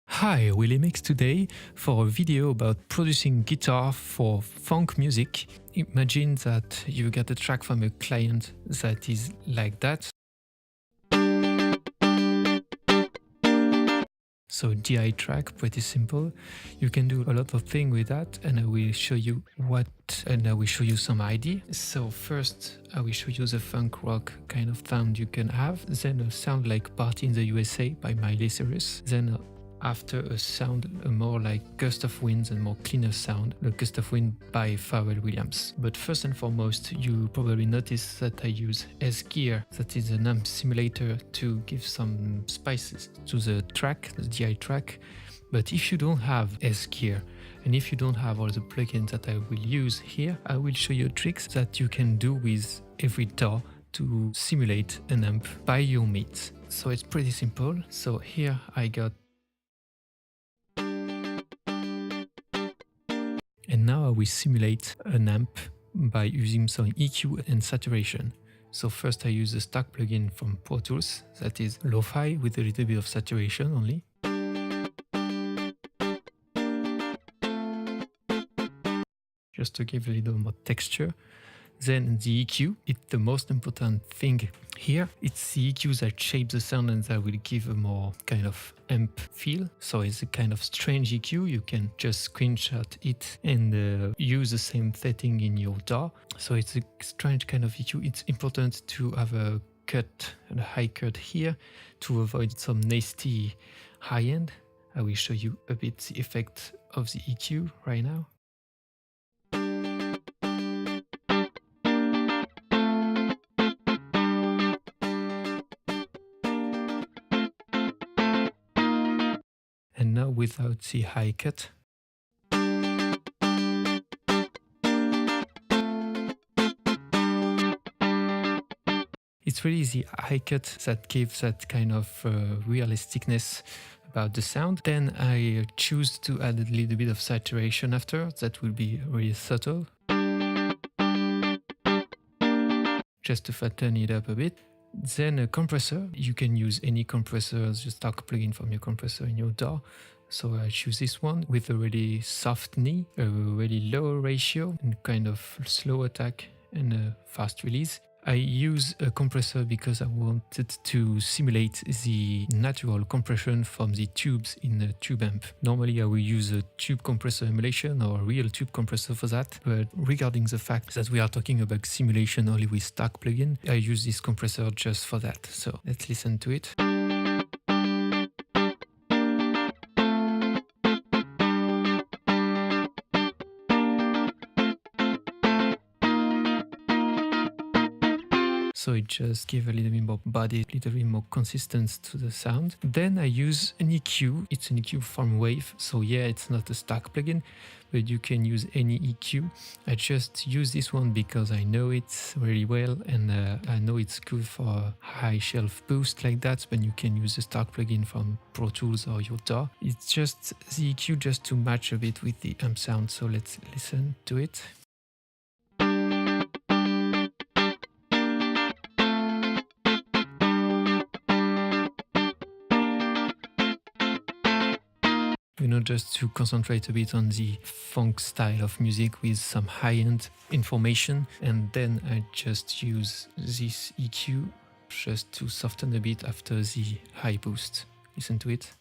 Hi, Willie Mix today for a video about producing guitar for funk music. Imagine that you get a track from a client that is like that. So DI track, pretty simple. You can do a lot of things with that, and I will show you some idea. So first I will show you the funk rock kind of sound you can have, then a sound like Party in the USA by Miley Cyrus, then after a sound more like Gust of Wind and more cleaner sound, the Gust of Wind by Pharrell Williams. But first and foremost, you probably noticed that I use S-Gear, that is an amp simulator to give some spices to the track, the DI track. But if you don't have S-Gear, and if you don't have all the plugins that I will use here, I will show you tricks that you can do with every DAW to simulate an amp by your means. So it's pretty simple. So here I got. And now I will simulate an amp by using some EQ and saturation. So first I use the stock plugin from Pro Tools, that is lo-fi with a little bit of saturation only. Just to give a little more texture. Then the EQ, it's the most important thing here. It's the EQ that shapes the sound and that will give a more kind of amp feel. So it's a kind of strange EQ. You can just screenshot it and use the same setting in your DAW. So it's a strange kind of EQ. It's important to have a cut and a high cut here to avoid some nasty high end. I will show you a bit the effect of the EQ right now. And now without the high cut. It's really the high cut that gives that kind of realisticness about the sound. Then I choose to add a little bit of saturation after. That will be really subtle. Just to fatten it up a bit. Then a compressor. You can use any compressor, just stock plugin from your compressor in your DAW. So I choose this one with a really soft knee, a really low ratio, and kind of slow attack and a fast release. I use a compressor because I wanted to simulate the natural compression from the tubes in a tube amp. Normally I will use a tube compressor emulation or a real tube compressor for that, but regarding the fact that we are talking about simulation only with stock plugin, I use this compressor just for that. So let's listen to it. So it just gives a little bit more body, a little bit more consistency to the sound. Then I use an EQ. It's an EQ from Wave. So yeah, it's not a stock plugin, but you can use any EQ. I just use this one because I know it really well, and I know it's good for high shelf boost like that, but you can use a stock plugin from Pro Tools or your DAW. It's just the EQ just to match a bit with the amp sound. So let's listen to it. You know, just to concentrate a bit on the funk style of music with some high-end information, and then I just use this EQ just to soften a bit after the high boost. Listen to it.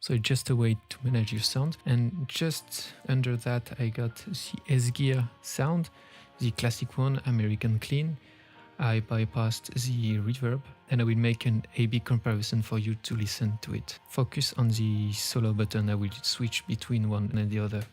So just a way to manage your sound. And just under that I got the S-Gear sound, the classic one, American Clean. I bypassed the reverb and I will make an A-B comparison for you to listen to it. Focus on the solo button. I will switch between one and the other.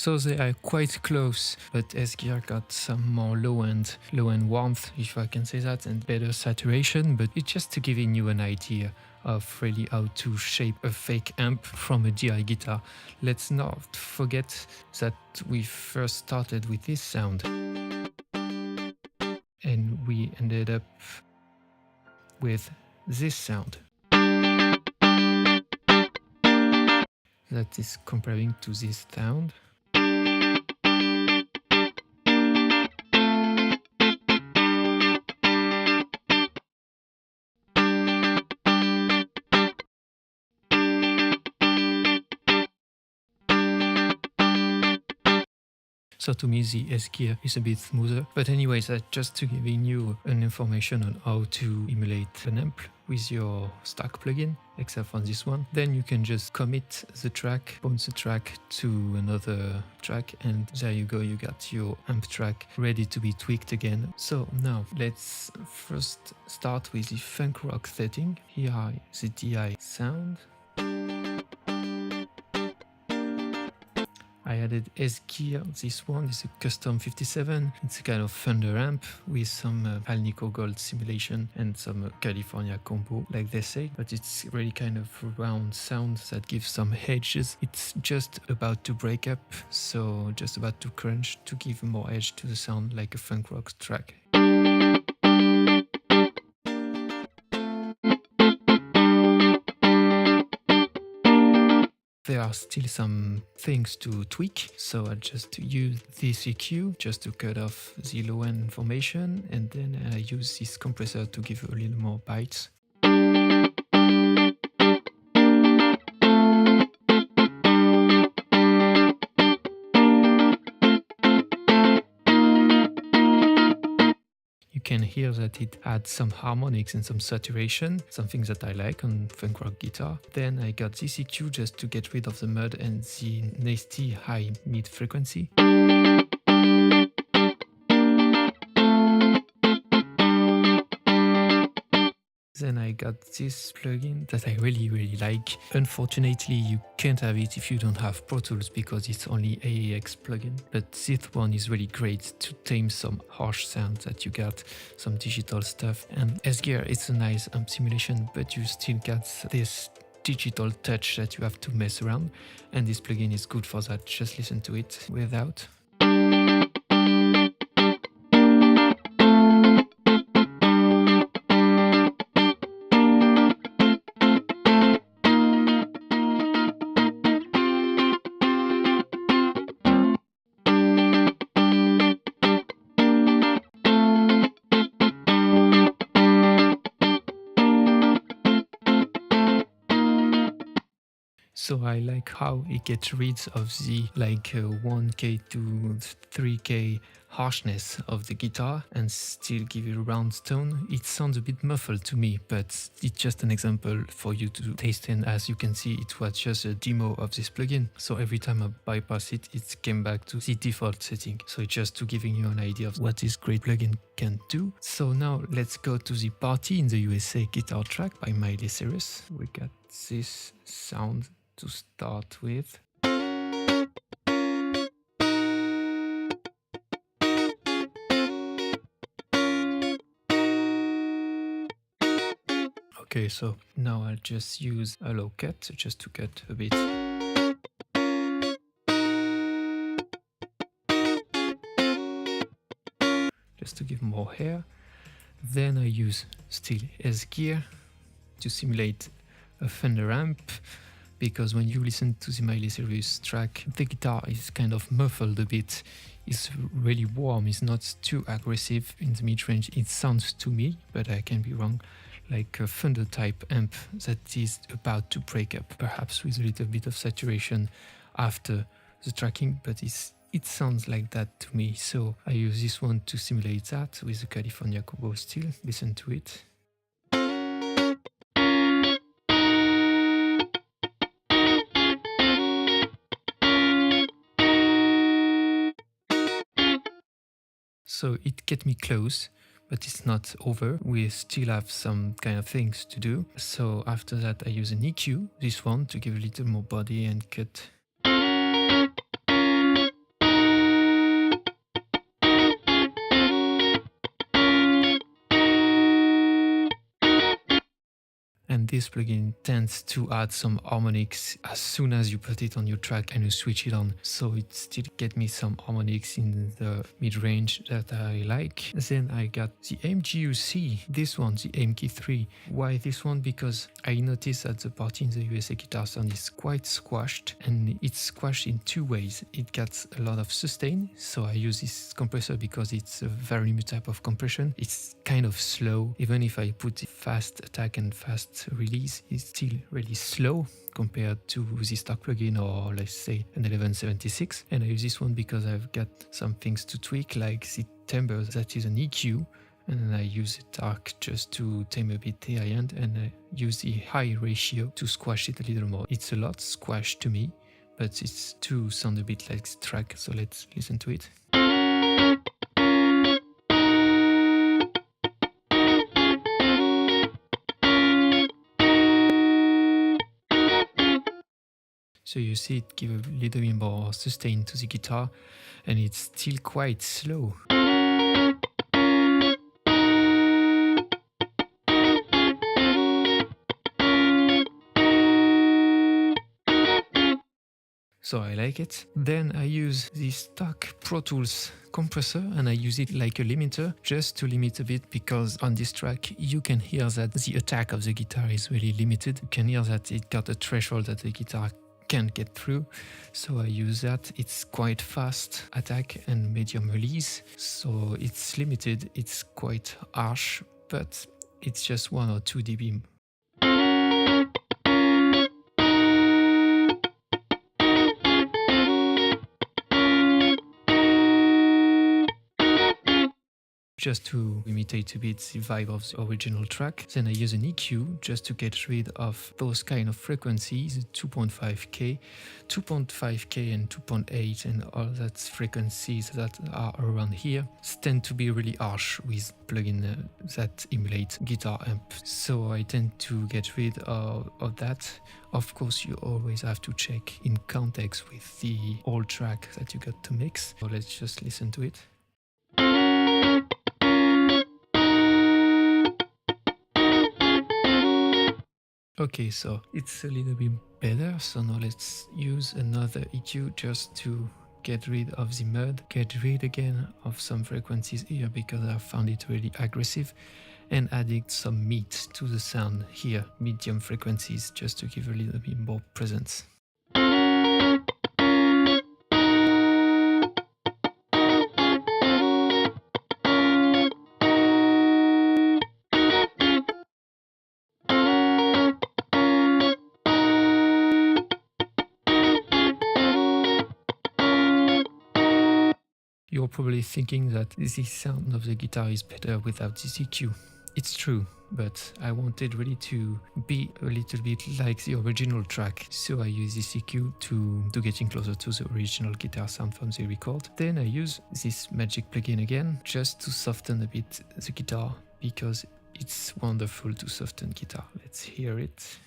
So they are quite close, but S-Gear got some more low-end warmth, if I can say that, and better saturation, but it's just giving you an idea of really how to shape a fake amp from a DI guitar. Let's not forget that we first started with this sound and we ended up with this sound that is comparing to this sound. So to me the S-Gear is a bit smoother, but anyways, that's just to giving you an information on how to emulate an amp with your stock plugin, except for this one. Then you can just commit the track, bounce the track to another track, and there you go, you got your amp track ready to be tweaked again. So now let's first start with the funk rock setting. Here are the DI sound. I added S-Gear. This one is a custom 57. It's a kind of Thunder amp with some Alnico Gold simulation and some California combo, like they say. But it's really kind of round sound that gives some edges. It's just about to break up, so just about to crunch to give more edge to the sound, like a funk rock track. There are still some things to tweak, so I just use this EQ just to cut off the low-end information, and then I use this compressor to give a little more bites. You can hear that it adds some harmonics and some saturation, something that I like on funk rock guitar. Then I got this EQ just to get rid of the mud and the nasty high mid frequency. Then I got this plugin that I really like. Unfortunately, you can't have it if you don't have Pro Tools because it's only AAX plugin. But this one is really great to tame some harsh sounds that you got, some digital stuff. And S-Gear, it's a nice amp simulation, but you still got this digital touch that you have to mess around. And this plugin is good for that. Just listen to it without. So I like how it gets rid of the 1K to 3K harshness of the guitar and still give it a round tone. It sounds a bit muffled to me, but it's just an example for you to taste, and as you can see, it was just a demo of this plugin. So every time I bypass it, it came back to the default setting. So it's just to giving you an idea of what this great plugin can do. So now let's go to the Party in the USA guitar track by Miley Cyrus. We got this sound to start with. Okay, so now I'll just use a low cut just to cut a bit. Just to give more hair. Then I use still S-Gear to simulate a Fender amp, because when you listen to the Miley Cyrus track, the guitar is kind of muffled a bit. It's really warm, it's not too aggressive in the mid-range. It sounds to me, but I can be wrong, like a Fender type amp that is about to break up, perhaps with a little bit of saturation after the tracking, but it sounds like that to me. So I use this one to simulate that with the California combo still. Listen to it. So it get me close, but it's not over. We still have some kind of things to do. So after that I use an EQ, this one, to give a little more body and cut. and this plugin tends to add some harmonics as soon as you put it on your track and you switch it on, so it still get me some harmonics in the mid-range that I like. Then I got the MGUC, this one, the MK3. Why this one? Because I noticed that the part in the USA guitar sound is quite squashed, and it's squashed in two ways. It gets a lot of sustain, so I use this compressor because it's a very new type of compression. It's kind of slow. Even if I put fast attack and fast release, it's still really slow compared to the stock plugin, or let's say an 1176. And I use this one because I've got some things to tweak, like the timbre that is an EQ, and I use the dark just to tame a bit the high end, and I use the high ratio to squash it a little more. It's a lot squashed to me, but it's to sound a bit like the track, so let's listen to it. So you see it give a little bit more sustain to the guitar, and it's still quite slow. So I like it. Then I use the stock Pro Tools compressor, and I use it like a limiter just to limit a bit, because on this track you can hear that the attack of the guitar is really limited. You can hear that it got a threshold that the guitar can't get through, so I use that. It's quite fast attack and medium release, so it's limited, it's quite harsh, but it's just 1 or 2 dB. Just to imitate a bit the vibe of the original track. Then I use an EQ just to get rid of those kind of frequencies, 2.5K, 2.5K and 2.8 and all that frequencies that are around here tend to be really harsh with plugin that emulate guitar amp. So I tend to get rid of that. Of course, you always have to check in context with the whole track that you got to mix. So let's just listen to it. Okay, so it's a little bit better, so now let's use another EQ just to get rid of the mud, get rid again of some frequencies here because I found it really aggressive, and adding some meat to the sound here, medium frequencies, just to give a little bit more presence. You're probably thinking that the sound of the guitar is better without this EQ. It's true, but I wanted really to be a little bit like the original track, so I use this EQ to getting closer to the original guitar sound from the record. Then I use this magic plugin again, just to soften a bit the guitar, because it's wonderful to soften guitar. Let's hear it.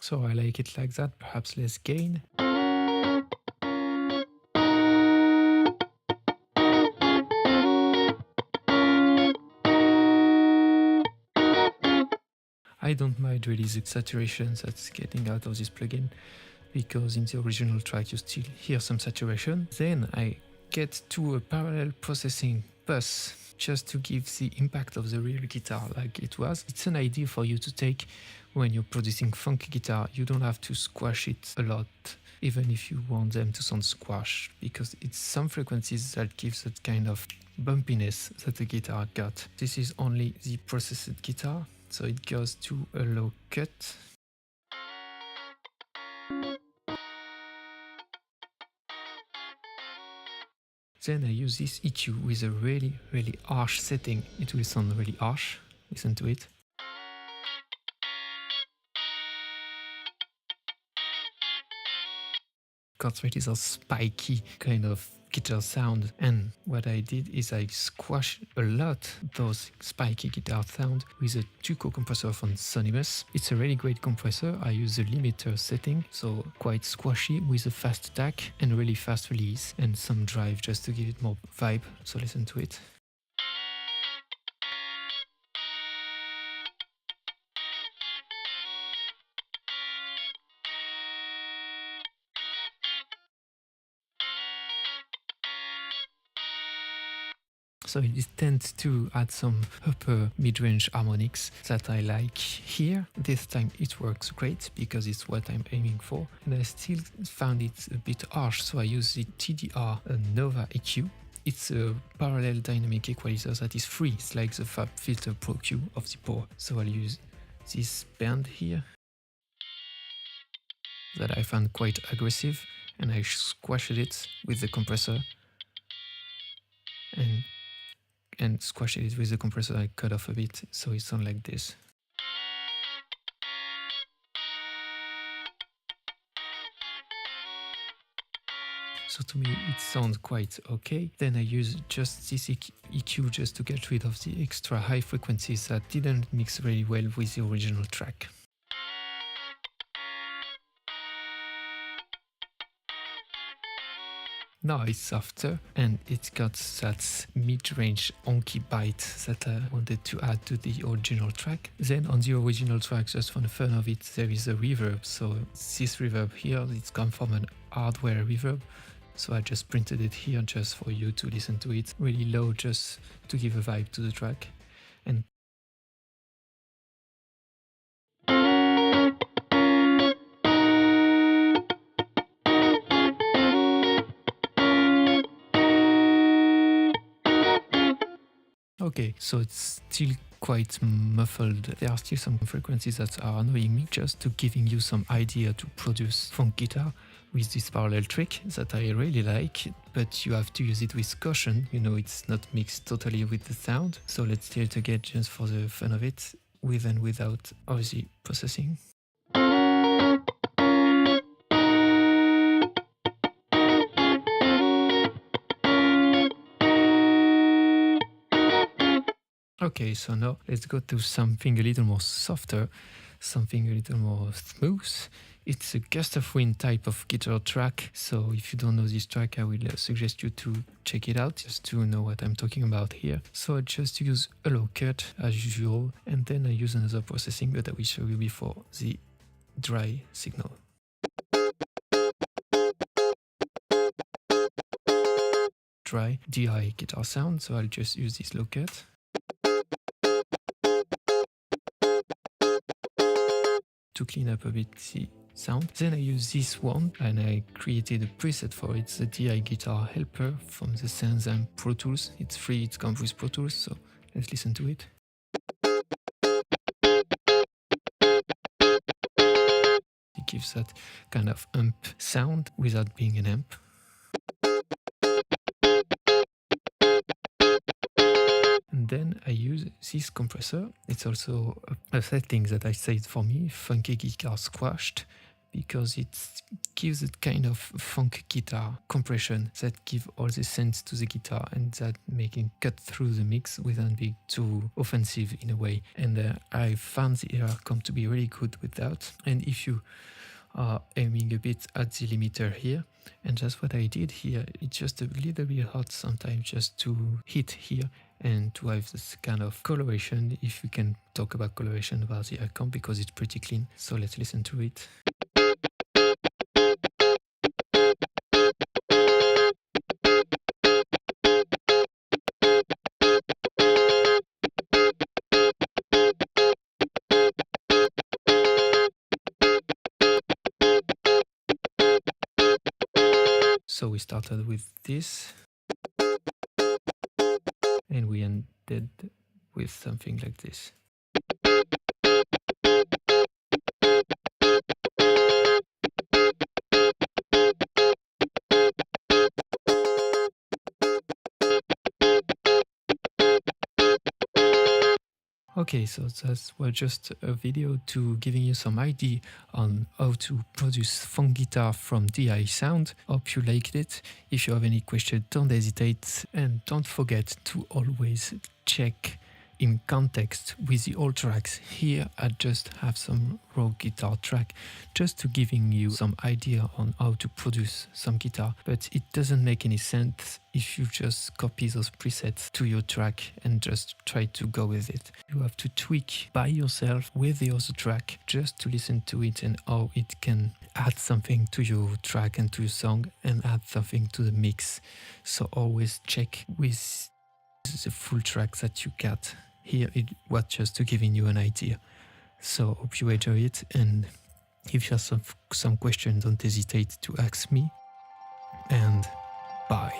So I like it like that, perhaps less gain. I don't mind really the saturation that's getting out of this plugin, because in the original track you still hear some saturation. Then I get to a parallel processing bus just to give the impact of the real guitar like it was. It's an idea for you to take when you're producing funk guitar. You don't have to squash it a lot, even if you want them to sound squashed, because it's some frequencies that gives that kind of bumpiness that the guitar got. This is only the processed guitar, so it goes to a low cut. Then I use this EQ with a really, really harsh setting. It will sound really harsh. Listen to it. chord is a spiky kind of guitar sound, and what I did is I squashed a lot those spiky guitar sound with a 2-core compressor from Sonimus. It's a really great compressor. I use the limiter setting, so quite squashy with a fast attack and really fast release and some drive just to give it more vibe, so listen to it. So it tends to add some upper mid-range harmonics that I like here. This time it works great because it's what I'm aiming for. And I still found it a bit harsh, so I use the TDR Nova EQ. It's a parallel dynamic equalizer that is free. It's like the Fab Filter Pro Q of the Pro. So I'll use this band here that I found quite aggressive, and I squashed it with the compressor and squash it with the compressor. I cut off a bit, so it sounds like this. So to me it sounds quite okay. Then I use just this EQ just to get rid of the extra high frequencies that didn't mix very well with the original track. Now it's softer and it's got that mid-range honky bite that I wanted to add to the original track. Then on the original track, just for the fun of it, there is a reverb. So this reverb here, it's come from an hardware reverb. So I just printed it here just for you to listen to it really low, just to give a vibe to the track. And okay, so it's still quite muffled. There are still some frequencies that are annoying me, just to giving you some idea to produce funk guitar with this parallel trick that I really like, but you have to use it with caution. You know, it's not mixed totally with the sound. So let's try it again just for the fun of it, with and without Aussie processing. Okay, so now let's go to something a little more softer, something a little more smooth. It's a Gust of Wind type of guitar track, so if you don't know this track, I will suggest you to check it out, just to know what I'm talking about here. So I just use a low cut as usual, and then I use another processing that I will show you before the dry signal. Dry DI guitar sound, so I'll just use this low cut. To clean up a bit the sound. Then I use this one and I created a preset for it, the DI Guitar Helper from the Sansamp Pro Tools. It's free, it comes with Pro Tools, so let's listen to it. It gives that kind of amp sound without being an amp. And then I use this compressor. It's also a setting that I said for me, funky guitar squashed, because it gives it kind of funk guitar compression that give all the sense to the guitar and that making cut through the mix without being too offensive in a way. And I found the air come to be really good with that. And if you are aiming a bit at the limiter here, and that's what I did here, it's just a little bit hot sometimes just to hit here and to have this kind of coloration, if we can talk about coloration about the icon, because it's pretty clean. So let's listen to it. So we started with this and we ended with something like this. Okay, so that was just a video to giving you some idea on how to produce funk guitar from DI sound. Hope you liked it. If you have any questions, don't hesitate, and don't forget to always check in context with the old tracks. Here I just have some raw guitar track just to giving you some idea on how to produce some guitar, but it doesn't make any sense if you just copy those presets to your track and just try to go with it. You have to tweak by yourself with the other track just to listen to it and how it can add something to your track and to your song and add something to the mix. So always check with the full track that you got. Here it was just to giving you an idea. So hope you enjoy it, and if you have some questions, don't hesitate to ask me, and bye.